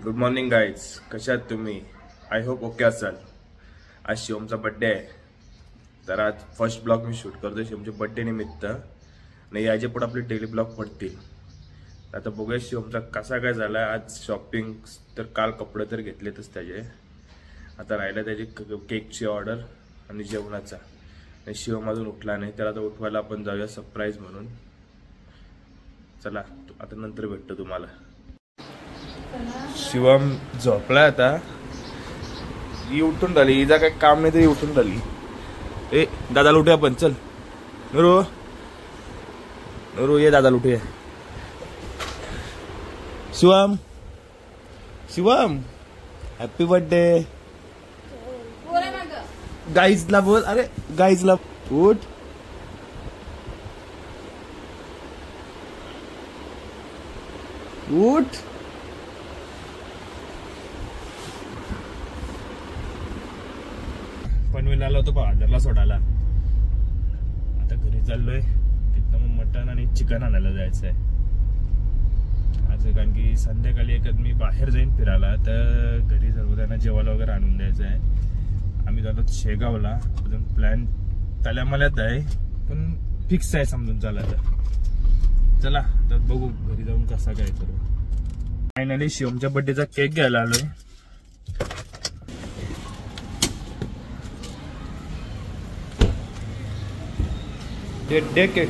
Good morning guys, कशा आहात तुम्ही? आय होप ओके असाल. आज शिवमचा बड्डे आहे, तर आज फर्स्ट ब्लॉग मी शूट करतो शिवमच्या बड्डे निमित्त. आणि याच्या पुढे आपले डेली ब्लॉग पडतील. आता बघूया शिवमचा कसा काय झाला आज. शॉपिंग तर काल कपडे तर घेतलेतच त्याचे. आता राहिला त्याची केकची ऑर्डर आणि जेवणाचा. आणि शिवम अजून उठला नाही, त्याला आता उठवायला आपण जाऊया सरप्राईज म्हणून. चला आता नंतर भेटतो तुम्हाला. शिवम झोपला आता. ही उठून राहिली, हिचा काही काम नाही तरी उठून राहिली. ए दादाला उठूया आपण, चल. नरू नरू ये, दादाला उठूया. Shivam Shivam happy birthday. गाईजला बोल, अरे गाईजला उठ. उठ. पनवेल आलो होतो बाजारला सोडायला. आता घरी चाललोय. तिथनं मग मटण आणि चिकन आणायला जायचं आहे आज. कारण की संध्याकाळी एकच मी बाहेर जाईन फिरायला, तर घरी सर्वजण जेवायला वगैरे आणून द्यायचं आहे. आम्ही जातो शेगावला. अजून प्लॅन तल्यामल्यात आहे, पण फिक्स आहे समजून झाला तर. चला तर बघू घरी जाऊन कसा काय करू. फायनली शिवमच्या बर्थडेचा केक घ्यायला आलोय. Day cake.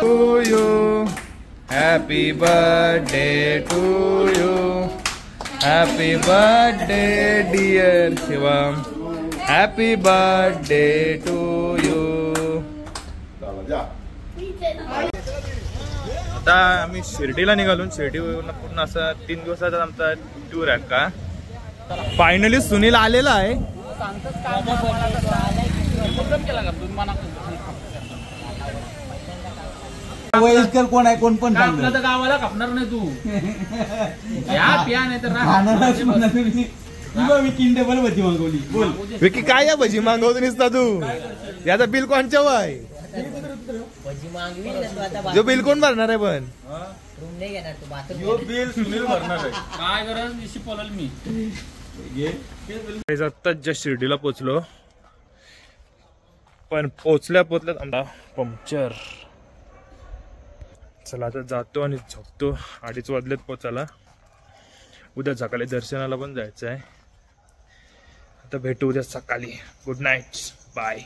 To you, happy birthday to you, happy birthday dear Shivam, happy birthday to you. आता आम्ही शिर्डीला निघालो. शिर्डीवरून पूर्ण असा 3 दिवसाचा आमचा टूर आहे का. फायनली सुनील आलेला आहे. वयस्कर कोण आहे कोण पण आपलं तर गावाला कापणार नाही तू. या पिया नाही तर डबल भजी मागवली. बोल विकी, काय या भजी मागवतो निसता तू? याचा बिल कोणच्या वय? जो बिल कोण भरणार आहे? पण बिल सुनील भरणार आहे. काय गरज निशी बोलल मी. आत्ताच जस्ट शिर्डीला पोचलो, पण पोचल्यात आमचा पंक्चर. चला आता जातो आणि झोपतो. 2:30 वाजलेत पोचायला. उद्या सकाळी दर्शनाला पण जायचं आहे. आता भेटू उद्या सकाळी. Good night, bye.